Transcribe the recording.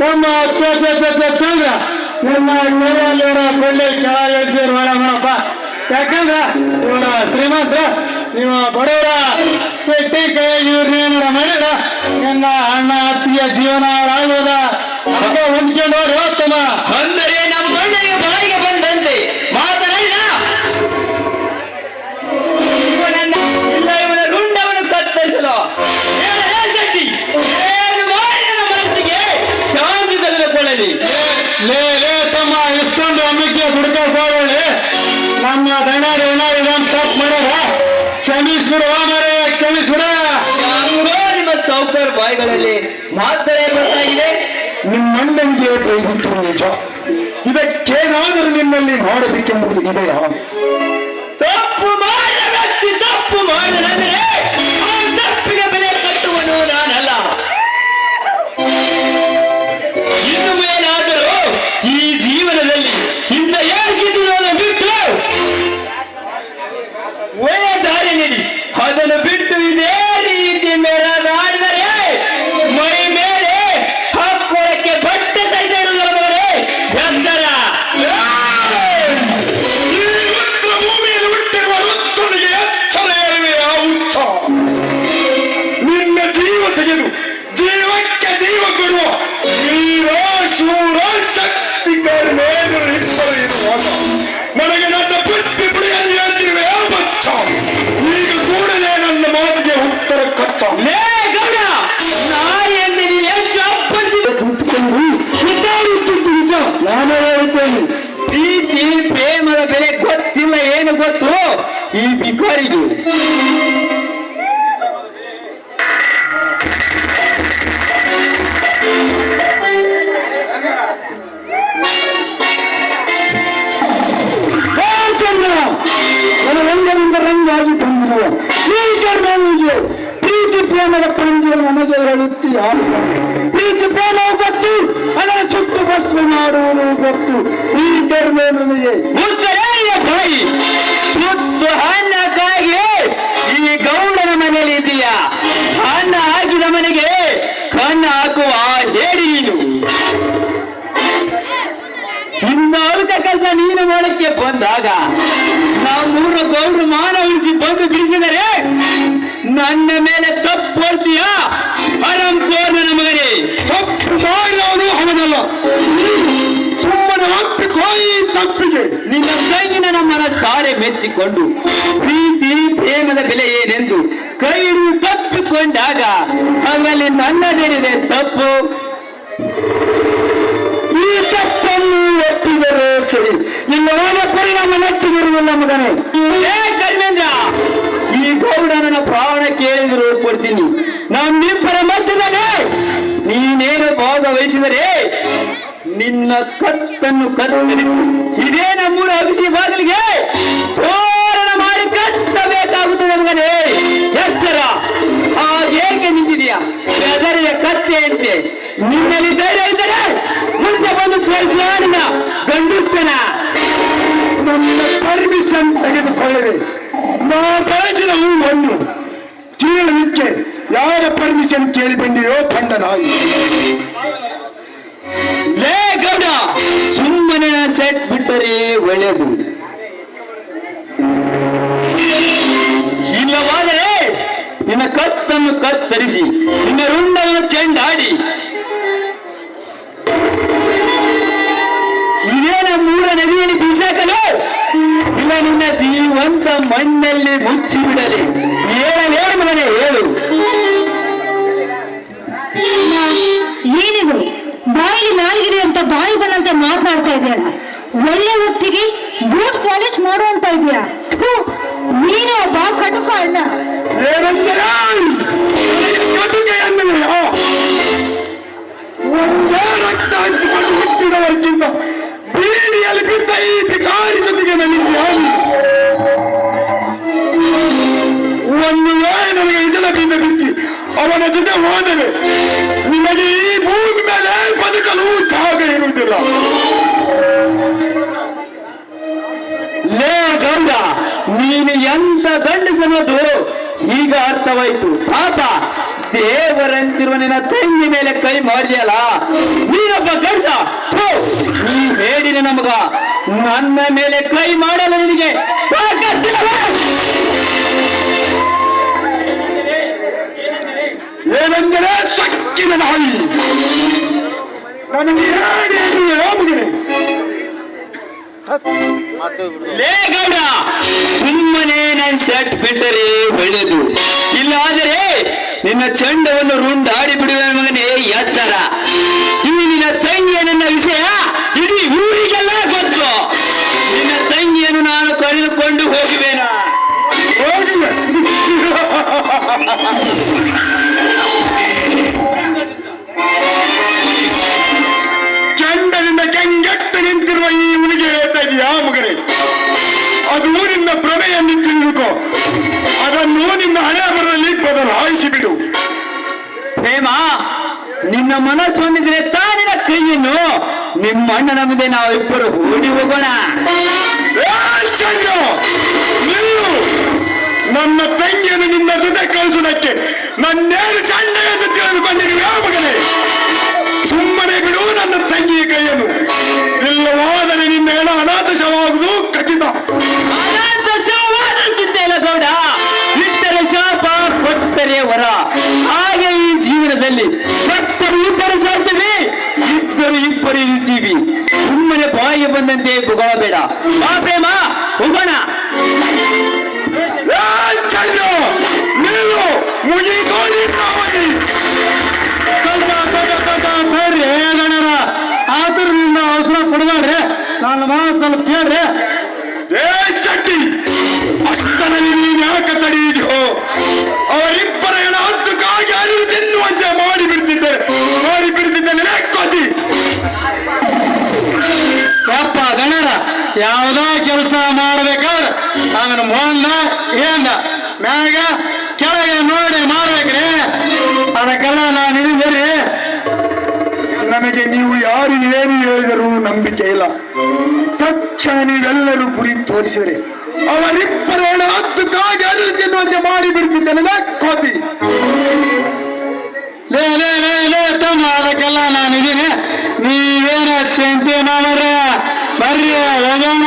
ತಮ್ಮ ಚಂದ್ರ ನನ್ನ ನೇರ ಕೊಳ್ಳೆ ಕೆಳಗಿಳಿಸಿ ಬೇಡ ಮಾಡಪ್ಪ. ಯಾಕಂದ್ರ ಇವರ ಶ್ರೀಮಂತ ನೀವು ಬಡವರ ಶೆಟ್ಟಿ ಕೈ ಇವ್ರನ್ನೇನಾರ ಮಾಡಿದ್ರ ನನ್ನ ಅಣ್ಣ ಅತ್ತಿಯ ಜೀವನ ಆಗೋದ ಹೊಂದ್ಕೊಂಡು ಹೋಗ್ರಿ ತಮ್ಮ. ಅಂದರೆ ನಮ್ಮ ಅಣ್ಣನಿಗೆ ಬಾಯಿಗೆ ಬಂದಂತೆ ಮಾತನಾಡಿದ ಇಲ್ಲ ಇವನ ರುಂಡವನ್ನು ಕತ್ತರಿಸಲು ಶೆಟ್ಟಿ ಏನು ಮಾಡಿ ನನ್ನ ಮನಸ್ಸಿಗೆ ಶಾಂತಿ ತೆಗೆದುಕೊಳ್ಳಲಿ. ಲೇ ತಮ್ಮ ಇಷ್ಟೊಂದು ನಂಬಿಕೆ ಹುಡುಕೋಕೊಳ್ಳಿ. ನಮ್ಮ ದಣ್ಣಾರಿ ಇದನ್ನು ತಪ್ಪು ಮಾಡ್ಯಾರ, ಕ್ಷಮಿಸ್ಬಿಡುವ ಮರೆ ಕ್ಷಮಿಸ್ಬಿಡ. ನಿಮ್ಮ ಸೌಕರ್ ಬಾಯಿಗಳಲ್ಲಿ ಮಾತನೇ ಬರ್ತಾಗಿದೆ. ನಿಮ್ಮ ಅಣ್ಣನಿಗೆ ಹೋಗಿತ್ತು ನಿಜ, ಇದಕ್ಕೇನಾದರೂ ನಿನ್ನಲ್ಲಿ ಮಾಡಬೇಕೆಂಬುದು ಇದೆಯಾ? ತಪ್ಪು ಮಾಡಿದ ವ್ಯಕ್ತಿ ತಪ್ಪು ಮಾಡಿದನೆಂದರೆ ಆ ತಪ್ಪಿಗೆ ಬೆಲೆ ಕಟ್ಟುವನು ನಾನಲ್ಲ. ಇನ್ನು ಮೇಲಾದರೂ ಈ ಜೀವನದಲ್ಲಿ ಇಂಥ ಯೋಚಿಸುವುದನ್ನು ಬಿಟ್ಟು ಒಳ್ಳೆಯ ದಾರಿ ನೀಡಿ ಅದನ್ನು ಬಿಟ್ಟು ಇದೇ ರೀತಿ ಮೇಲಾಡಿದರೆ ಮೈ ಮೇಲೆ ಹಾಕೋಳಕ್ಕೆ ಬಟ್ಟೆ ಸಹಿತ ಇಡುವುದರ ಮೇಲೆ ಎಚ್ಚರ. ಭೂಮಿಯಲ್ಲಿ ಹುಟ್ಟಿರುವ ವೃತ್ತನಿಗೆ ಎಚ್ಚರ ಏರುವೆಯ ಹುಚ್ಚ. ನಿನ್ನ ಜೀವ ತೆಗೆದು ಜೀವಕ್ಕೆ ಜೀವ ಕೊಡುವ ವೀರ ಶೂರ ಶಕ್ತಿ ಕರ್ಮೇಂದ್ರ ಇಬ್ಬರು ಇರುವಾಗ ನನಗೆ ನನ್ನ ಬುದ್ಧಿ ಬಿಡಿಯಲ್ಲಿ ಹೇಳ್ತಿರುವೆ ಬಚ್ಚ. ಈಗ ಕೂಡಲೇ ನನ್ನ ಮಾತಿಗೆ ಉತ್ತರ ಕಚ್ಚ. ಲೇ ಗೌಡ, ನಾಯಿ ಎಂದು ನೀನು ಎಷ್ಟು ಅಪ್ಪಳಿಸಿದ ಕುಳಿತುಕೊಂಡು ಸುತ್ತಾಡುತ್ತಿದ್ದು ನಿಜ. ನಾನು ಹೇಳುತ್ತೇನೆ, ಪ್ರೀತಿ ಪ್ರೇಮದ ಬೆಲೆ ಗೊತ್ತಿಲ್ಲ. ಏನು ಗೊತ್ತು ಈ ಬಿಕಾರಿಗೆ? ರಂಗದಿಂದ ರಂಗಾಗಿ ಬಂದಿರುವ ಈ ಕರ್ಮನಿಗೆ ಪ್ರೀತಿ ಪ್ರೇಮದ ಪಂಜೆ ನನಗೆ ಹೇಳುತ್ತಿ. ಪ್ರೀತಿ ಪ್ರೇಮವು ಗೊತ್ತು, ಅದರ ಸುತ್ತು ಭಸ್ಮ ಮಾಡುವುದು ಗೊತ್ತು. ಈ ಕರ್ಮ ನನಗೆ ಮುಚ್ಚಳೆಯ ಬಾಯಿ ಸುತ್ತು ಹಣ್ಣಕ್ಕಾಗಿ ಈ ಗೌಡನ ಮನೆಯಲ್ಲಿ ಇದೆಯಾ? ಹಣ್ಣ ಹಾಕಿದ ಮನೆಗೆ ಕಣ್ಣು ಹಾಕುವ ಹೇಳಿ ನೀನು. ಇನ್ನು ಅಳುಕ ಕೆಲಸ ನೀನು ಮಾಡಕ್ಕೆ ಬಂದಾಗ ನಮ್ಮೂರ ಗೌಡ್ರು ಮಾನ ಉಳಿಸಿ ಬಂದು ಬಿಡಿಸಿದರೆ ನನ್ನ ಮೇಲೆ ತಪ್ಪು ಹೊರ್ತೀಯಾ? ಅರಂಕೋರ್ ನನ್ನ ಮಗನೇ, ತಪ್ಪು ಮಾಡಿದವನು ಅವನಲ್ಲ. ಸುಮ್ಮನೆ ಒಪ್ಪಿಕೋ ಈ ತಪ್ಪಿಗೆ. ನಿನ್ನ ತಂಗಿನ ನಮ್ಮನ ಸಾರೆ ಮೆಚ್ಚಿಕೊಂಡು ಪ್ರೀತಿ ಪ್ರೇಮದ ಬೆಲೆ ಏನೆಂದು ಕೈ ಹಿಡಿದು ತಪ್ಪಿಕೊಂಡಾಗ ಅದರಲ್ಲಿ ನನ್ನದೇನಿದೆ ತಪ್ಪು? ಈ ತಪ್ಪನ್ನು ಒಪ್ಪಿದರೆ ಸರಿ, ಇಲ್ಲವಾದ ಪರಿಣಾಮ ನೆಟ್ಟಿರುವುದಿಲ್ಲ ಮಗನೇ. ಏ ಕರ್ಮೇಂದ್ರ, ಈ ಗೌಡ ನನ್ನ ಪ್ರಾಣ ಕೇಳಿದ್ರು ಕೊಡ್ತೀನಿ. ನಮ್ಮಿಬ್ಬರ ಮಧ್ಯದಲ್ಲಿ ನೀನೇನು ಭಾಗವಹಿಸಿದರೆ ನಿನ್ನ ಕತ್ತನ್ನು ಕತ್ತರಿಸಿ ಇದೇ ನಮ್ಮೂರ ಅಗಸಿ ಬಾಗಿಲಿಗೆ ತೋರಣ ಮಾಡಿ ಕಟ್ಟಬೇಕಾಗುತ್ತದೆ ಮಗನೇ. ಎಚ್ಚರ. ಆ ಹೇಗೆ ನಿಂತಿದೆಯಾ ಬೆದರಿಯ ಕತ್ತೆ ಅಂತೆ. ನಿನ್ನಲ್ಲಿ ಧೈರ್ಯ ಇದ್ದರೆ ಮುಂದೆ ಬಂದು ತೋರಿಸಿದ ಗಂಡುಸ್ತನ. ನನ್ನ ಪರ್ಮಿಷನ್ ತೆಗೆದುಕೊಳ್ಳದೆ ನಾ ಬೆಳೆಸಿದ ಹೂವನ್ನು ಕೀಳಲಿಕ್ಕೆ ಯಾರ ಪರ್ಮಿಷನ್ ಕೇಳಿ ಬಂದಿರೋ ತಂಡ ನಾಯಿ. ಲೇ ಗೌಡ, ಸುಮ್ಮನೆ ಸೆಟ್ ಬಿಟ್ಟರೆ ಒಳ್ಳೆಯದು. ಇಲ್ಲವಾದರೆ ನಿನ್ನ ಕತ್ತನ್ನು ಕತ್ತರಿಸಿ ನಿನ್ನ ರುಂಡವನ್ನು ಚೆಂಡಾಡಿ ಇದೇ ನಮ್ಮೂರ ನದಿಯಲ್ಲಿ ಬೀಸಾಕಲು ಇಲ್ಲ ನಿನ್ನ ಜೀವಂತ ಮಣ್ಣಲ್ಲಿ ಮುಚ್ಚಿ ಬಿಡಲಿ. ಹೇಳಲೇನು ಮಗನೇ, ಹೇಳು. ಏನಿದು ಬಾಯಿಲಿ ನಾಲ್ಗಿದೆ ಅಂತ ಬಾಯಿ ಬಂದಂತೆ ಮಾತನಾಡ್ತಾ ಇದೆಯಲ್ಲ? ಒಳ್ಳೆ ಹೊತ್ತಿಗೆ ಬೂಟ್ ಪಾಲಿಶ್ ಮಾಡುವಂತ ಇದೆಯಾ? ನೀನು ಬಾ ಕಟುಕ ಅಣ್ಣ. ಒಂದೇ ರಕ್ತ ಹಂಚಿಕೊಂಡು ಹುಟ್ಟಿದವರಿಗಿಂತ ಬೀದಿಯಲ್ಲಿ ಬಿದ್ದ ಈ ಭಿಕಾರಿ ಜೊತೆಗೆ ನನಗೆ ಒಂದು ವೇಳೆ ನನಗೆ ಇಸಲ ಬೀಜ ಬಿತ್ತಿ ಅವನ ಜೊತೆ ಹೋದರೆ ನಿಮಗೆ ಈ ಭೂಮಿ ಮೇಲೆ ಬದುಕಲು ಜಾಗ ಇರುವುದಿಲ್ಲ. ಲೇ ಗೌಡ, ನೀನು ಎಂತ ಗಂಡಸನದು ಈಗ ಅರ್ಥವಾಯ್ತು. ಪಾಪ ದೇವರಂತಿರುವ ನಿನ್ನ ತಂಗಿ ಮೇಲೆ ಕೈ ಮಾಡಿದೆಯಲ್ಲ, ನೀನೊಬ್ಬ ಗಂಡ. ನೀ ಹೇಳಿದ ನಮಗ ನನ್ನ ಮೇಲೆ ಕೈ ಮಾಡಲು ನಿನಗೆ ತಾಕತ್ತಿಲ್ಲವೇ? ಏನೆಂದರೆ ಸಕ್ಕಿನ ನಾಯಿ ನನಗೆ ಹೇಳಿ ಲೇ ಗೌಡ, ಸುಮ್ಮನೆ ನನ್ ಸೆಟ್ ಬಿಟ್ಟರೆ ಒಳ್ಳೆಯದು. ಇಲ್ಲಾದರೆ ನಿನ್ನ ಚಂಡವನ್ನು ರುಂಡಾಡಿ ಬಿಡುವ ಮಗನೇ ಎಚ್ಚರ. ಈ ನಿನ್ನ ತಂಗಿಯ ನನ್ನ ವಿಷಯ ಇಡೀ ಊರಿಗೆಲ್ಲ ಗೊತ್ತು. ನಿನ್ನ ತಂಗಿಯನ್ನು ನಾನು ಕರೆದುಕೊಂಡು ಹೋಗುವೇನಾ? ಹೋಗಿವೆ. ಚಂಡದಿಂದ ಕೆಂಗೆಟ್ಟು ನಿಂತಿರುವ ಈ ಹುಲಿಗೆ ಹೇಳ್ತಾ ಇದೆಯಾ ಮಗನೇ? ಅದು ನಿನ್ನ ಭ್ರಮೆಯನ್ನು ತಿಳಿದುಕೋ. ಅದನ್ನು ನಿನ್ನ ಹಣೆ ಬರಲಿ ಬದಲಾಯಿಸಿ ಬಿಡು. ಪ್ರೇಮ, ನಿನ್ನ ಮನಸ್ಸು ಹೊಂದಿದ್ರೆ ತಾನಿನ ಕೈಯನ್ನು ನಿಮ್ಮ ಅಣ್ಣನ ಮುಂದೆ ನಾವಿಬ್ಬರು ಓಡಿ ಹೋಗೋಣ. ಚಂದ್ರ, ನಿಲ್ಲು. ನನ್ನ ತಂಗಿಯನ್ನು ನಿನ್ನ ಜೊತೆ ಕಳಿಸುವುದಕ್ಕೆ ನನ್ನೇನು ಸಣ್ಣ ಎಂದು ತಿಳಿದುಕೊಂಡಿರುವ ಮಗನೇ. ಸುಮ್ಮನೆ ಬಿಡು ನನ್ನ ತಂಗಿಯ ಕೈಯನ್ನು. ಇಲ್ಲವಾದರೆ ನಿನ್ನ ಹೆಣ ಅನಾಥಶವಾಗುವುದು ಖಚಿತ. ಅನಾಥಶವಾಗುತ್ತಿದ್ದೆಲ್ಲ ಗೌಡ. ಇಟ್ಟರೆ ಶಾಪ, ಕೊಟ್ಟರೆ ವರ. ಹಾಗೆ ಈ ಜೀವನದಲ್ಲಿ ಸತ್ತರು ಇಬ್ಬರು ಸಾಯ್ತೀವಿ, ಇಬ್ಬರು ಇಬ್ಬರು ಇದ್ದೀವಿ. ಸುಮ್ಮನೆ ಬಾಯಿಗೆ ಬಂದಂತೆ ಬುಗಾಬೇಡ. ಬಾ ಪ್ರೇಮ, ಹೋಗೋಣ. ಚಂದ್ರ, ನಿಲ್ಲು. ಮುಗಿದೋ ನಿನ್ನ ಅವಧಿ. ಬರ್ರಿ ಗಣರ, ಆತರ ನಿನ್ನ ಅವಸರ ಕೊಡಬೇಡ್ರಿ. ನಾನು ಮಾತು ಸ್ವಲ್ಪ ಕೇಳ್ರಿ. ಶೆಟ್ಟಿ, ಅಷ್ಟರಲ್ಲಿ ನೀನು ಯಾಕೆ ತಡೆಯಿದೆಯೋ? ಅವರಿಬ್ಬರ ಹೆಣ ಹತ್ತಕ್ಕಾಗಿ ಅರಿವು ತಿನ್ನುವಂತೆ ಮಾಡಿಬಿಡ್ತಿದ್ದೇನೆ ಕೋತಿ. ಯಪ್ಪ ಗಣರ, ಯಾವ್ದೋ ಕೆಲಸ ಮಾಡ್ಬೇಕಾದ್ರೆ ಅವನ ಮೊಂದ ಏಂದ ಮ್ಯಾಗ ಕೆಳಗೆ ನೋಡಿ ಮಾಡ್ಬೇಕ್ರಿ. ಅದಕ್ಕೆಲ್ಲ ನಾನು ನಿನಗೆ ನನಗೆ ನೀವು ಯಾರು ಏನು ಹೇಳಿದರೂ ನಂಬಿಕೆ ಇಲ್ಲ. ತಕ್ಷಣ ನೀವೆಲ್ಲರೂ ಗುರಿ ತೋರಿಸಿದರೆ ಅವರಿಬ್ಬರ ಹೆಣ ಹತ್ತಕ್ಕಾಗಿ ಅರಿವು ತಿನ್ನುವಂತೆ ಮಾಡಿಬಿಡ್ತಿದ್ದೇನೆ ಕೋತಿ. ಲೇ ಲೇ ಲೇ ಲೇ ತಮ್ಮ, ಅದಕ್ಕೆಲ್ಲ ನಾನಿದ್ದೀನಿ. ನೀವೇನ ಚಿಂತೆ ಮಾಡ್ರೆ ಬರ್ರಿ ಹೋಗೋಣ.